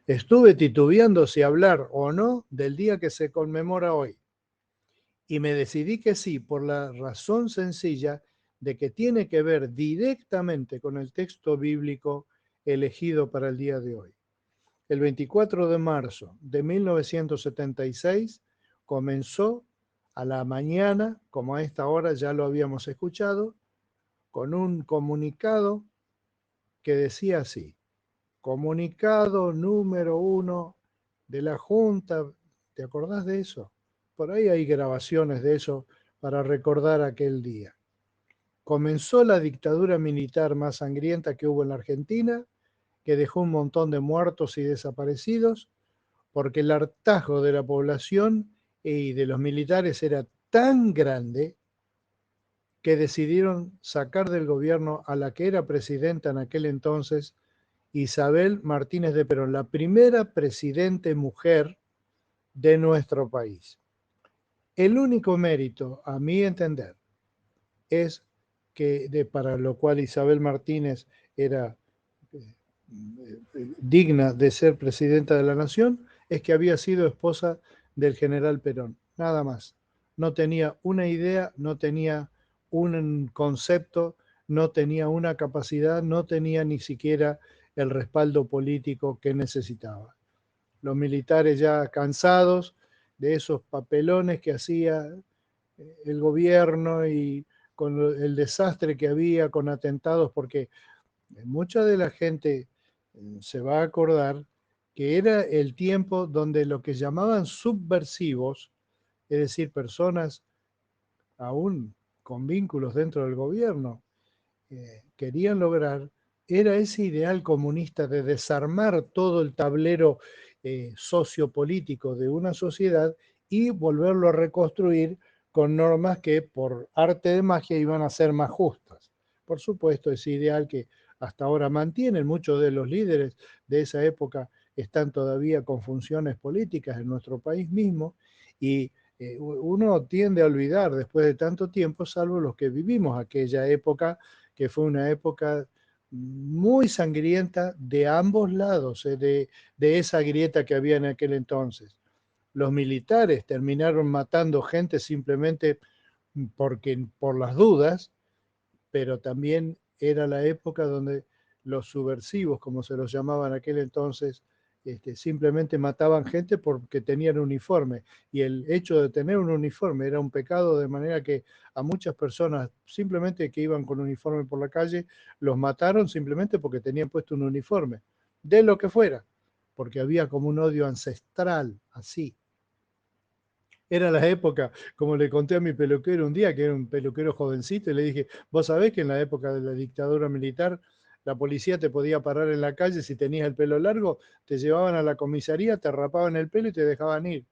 Estuve titubeando si hablar o no del día que se conmemora hoy. Y me decidí que sí, por la razón sencilla de que tiene que ver directamente con el texto bíblico elegido para el día de hoy. El 24 de marzo de 1976 comenzó a la mañana, como a esta hora ya lo habíamos escuchado, con un comunicado que decía así: comunicado número 1 de la Junta. ¿Te acordás de eso? Por ahí hay grabaciones de eso para recordar aquel día. Comenzó la dictadura militar más sangrienta que hubo en la Argentina, que dejó un montón de muertos y desaparecidos, porque el hartazgo de la población y de los militares era tan grande que decidieron sacar del gobierno a la que era presidenta en aquel entonces, Isabel Martínez de Perón, la primera presidente mujer de nuestro país. El único mérito, a mi entender, es que para lo cual Isabel Martínez era digna de ser presidenta de la nación, es que había sido esposa del general Perón, nada más. No tenía una idea, no tenía un concepto, no tenía una capacidad, no tenía ni siquiera el respaldo político que necesitaba. Los militares ya cansados de esos papelones que hacía el gobierno y con el desastre que había con atentados, porque mucha de la gente se va a acordar que era el tiempo donde lo que llamaban subversivos, es decir, personas aún con vínculos dentro del gobierno, querían lograr, era ese ideal comunista de desarmar todo el tablero sociopolítico de una sociedad y volverlo a reconstruir con normas que por arte de magia iban a ser más justas. Por supuesto, ese ideal que hasta ahora mantienen muchos de los líderes de esa época están todavía con funciones políticas en nuestro país mismo y uno tiende a olvidar después de tanto tiempo, salvo los que vivimos aquella época, que fue una época muy sangrienta de ambos lados, de esa grieta que había en aquel entonces. Los militares terminaron matando gente simplemente porque, por las dudas, pero también era la época donde los subversivos, como se los llamaba en aquel entonces, simplemente mataban gente porque tenían uniforme. Y el hecho de tener un uniforme era un pecado, de manera que a muchas personas simplemente que iban con uniforme por la calle, los mataron simplemente porque tenían puesto un uniforme, de lo que fuera, porque había como un odio ancestral, así. Era la época, como le conté a mi peluquero un día, que era un peluquero jovencito, y le dije, vos sabés que en la época de la dictadura militar, la policía te podía parar en la calle si tenías el pelo largo, te llevaban a la comisaría, te rapaban el pelo y te dejaban ir.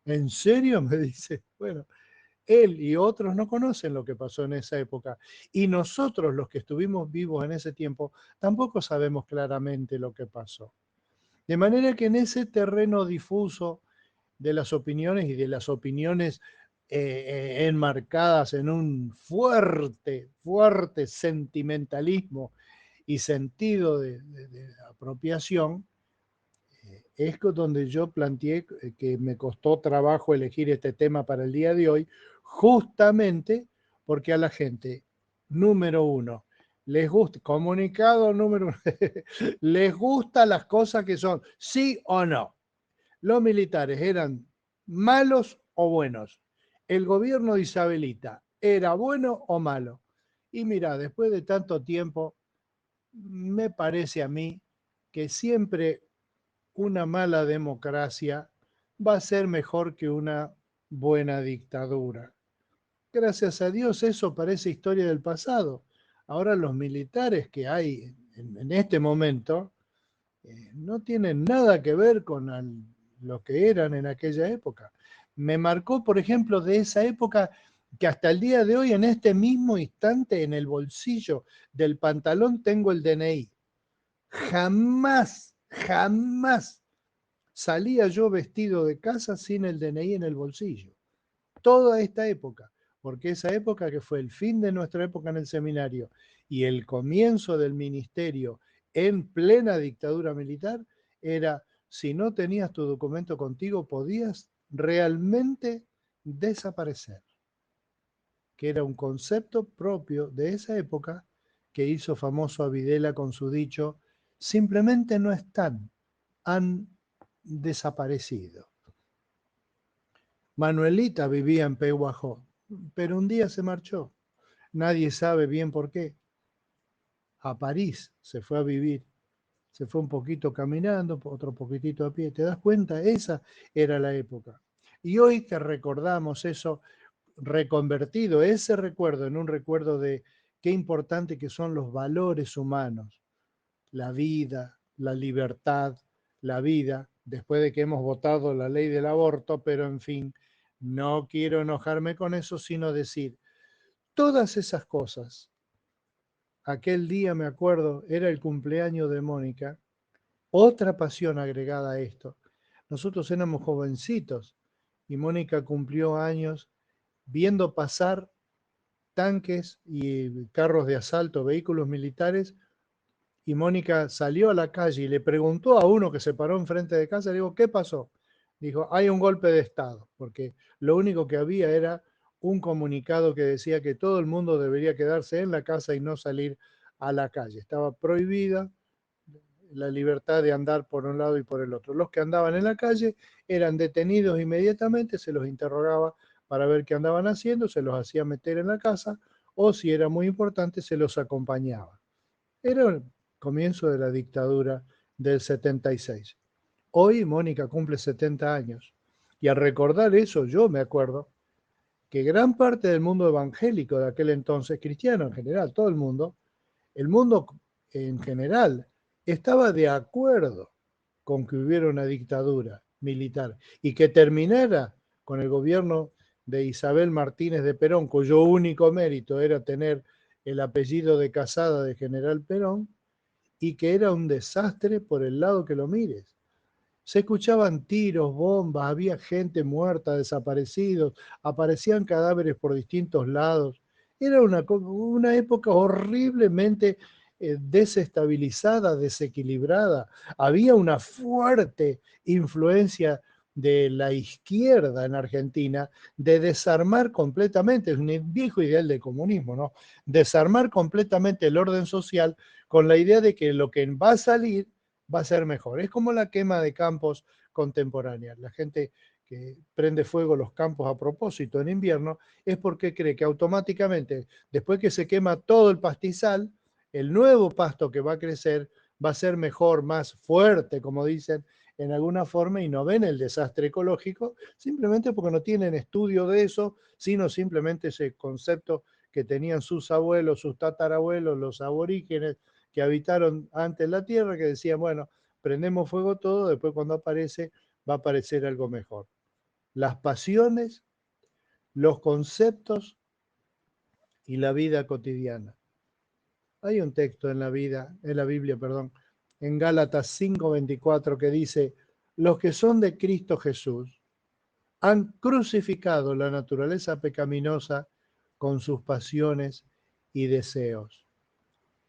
¿En serio? Me dice. Bueno, él y otros no conocen lo que pasó en esa época. Y nosotros, los que estuvimos vivos en ese tiempo, tampoco sabemos claramente lo que pasó. De manera que en ese terreno difuso de las opiniones y de las opiniones enmarcadas en un fuerte sentimentalismo y sentido de apropiación, es donde yo planteé que me costó trabajo elegir este tema para el día de hoy, justamente porque a la gente, número uno, les gusta, comunicado número uno, les gustan las cosas que son sí o no. Los militares eran malos o buenos. El gobierno de Isabelita era bueno o malo. Y mira, después de tanto tiempo, me parece a mí que siempre una mala democracia va a ser mejor que una buena dictadura. Gracias a Dios eso parece historia del pasado. Ahora los militares que hay en este momento no tienen nada que ver con lo que eran en aquella época. Me marcó, por ejemplo, de esa época que hasta el día de hoy, en este mismo instante, en el bolsillo del pantalón tengo el DNI. Jamás salía yo vestido de casa sin el DNI en el bolsillo. Toda esta época, porque esa época que fue el fin de nuestra época en el seminario y el comienzo del ministerio en plena dictadura militar, era si no tenías tu documento contigo, podías realmente desaparecer, que era un concepto propio de esa época que hizo famoso a Videla con su dicho, simplemente no están, han desaparecido. Manuelita vivía en Pehuajó, pero un día se marchó. Nadie sabe bien por qué. A París se fue a vivir. Se fue un poquito caminando, otro poquitito a pie. ¿Te das cuenta? Esa era la época. Y hoy que recordamos eso, reconvertido ese recuerdo en un recuerdo de qué importante que son los valores humanos, la vida, la libertad, la vida, después de que hemos votado la ley del aborto, pero en fin, no quiero enojarme con eso, sino decir, todas esas cosas, aquel día me acuerdo, era el cumpleaños de Mónica, otra pasión agregada a esto. Nosotros éramos jovencitos y Mónica cumplió años viendo pasar tanques y carros de asalto, vehículos militares, y Mónica salió a la calle y le preguntó a uno que se paró enfrente de casa, le digo, ¿qué pasó? Dijo, hay un golpe de Estado, porque lo único que había era un comunicado que decía que todo el mundo debería quedarse en la casa y no salir a la calle. Estaba prohibida la libertad de andar por un lado y por el otro. Los que andaban en la calle eran detenidos inmediatamente, se los interrogaba para ver qué andaban haciendo, se los hacía meter en la casa o si era muy importante se los acompañaba. Era el comienzo de la dictadura del 76. Hoy Mónica cumple 70 años y al recordar eso yo me acuerdo que gran parte del mundo evangélico de aquel entonces, cristiano en general, todo el mundo en general estaba de acuerdo con que hubiera una dictadura militar y que terminara con el gobierno de Isabel Martínez de Perón, cuyo único mérito era tener el apellido de casada de General Perón, y que era un desastre por el lado que lo mires. Se escuchaban tiros, bombas, había gente muerta, desaparecidos, aparecían cadáveres por distintos lados. Era una época horriblemente desestabilizada, desequilibrada. Había una fuerte influencia de la izquierda en Argentina de desarmar completamente, es un viejo ideal del comunismo, ¿no? Desarmar completamente el orden social con la idea de que lo que va a salir va a ser mejor. Es como la quema de campos contemporánea. La gente que prende fuego los campos a propósito en invierno es porque cree que automáticamente, después que se quema todo el pastizal, el nuevo pasto que va a crecer va a ser mejor, más fuerte, como dicen en alguna forma, y no ven el desastre ecológico, simplemente porque no tienen estudio de eso, sino simplemente ese concepto que tenían sus abuelos, sus tatarabuelos, los aborígenes, que habitaron antes la Tierra, que decían, bueno, prendemos fuego todo, después cuando aparece va a aparecer algo mejor. Las pasiones, los conceptos y la vida cotidiana. Hay un texto en la Biblia, perdón, en Gálatas 5:24 que dice, los que son de Cristo Jesús han crucificado la naturaleza pecaminosa con sus pasiones y deseos.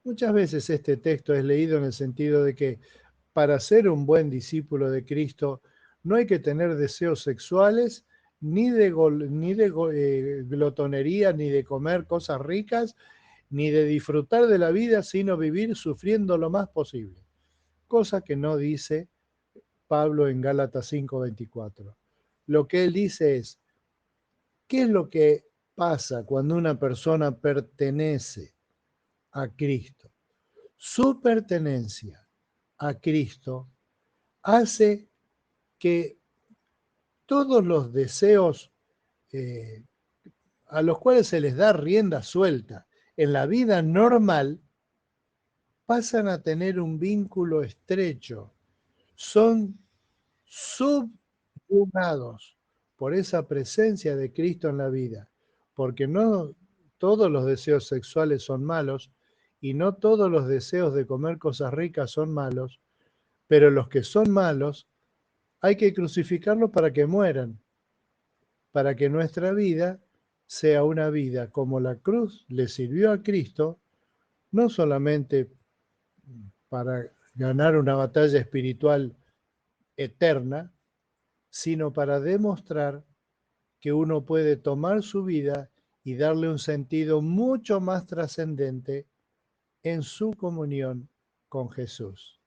Muchas veces este texto es leído en el sentido de que para ser un buen discípulo de Cristo no hay que tener deseos sexuales, ni de glotonería, ni de comer cosas ricas, ni de disfrutar de la vida, sino vivir sufriendo lo más posible. Cosa que no dice Pablo en Gálatas 5:24. Lo que él dice es, ¿qué es lo que pasa cuando una persona pertenece a Cristo? Su pertenencia a Cristo hace que todos los deseos eh, a los cuales se les da rienda suelta en la vida normal pasan a tener un vínculo estrecho, son subyugados por esa presencia de Cristo en la vida, porque no todos los deseos sexuales son malos y no todos los deseos de comer cosas ricas son malos, pero los que son malos hay que crucificarlos para que mueran, para que nuestra vida sea una vida como la cruz le sirvió a Cristo, no solamente para ganar una batalla espiritual eterna, sino para demostrar que uno puede tomar su vida y darle un sentido mucho más trascendente en su comunión con Jesús.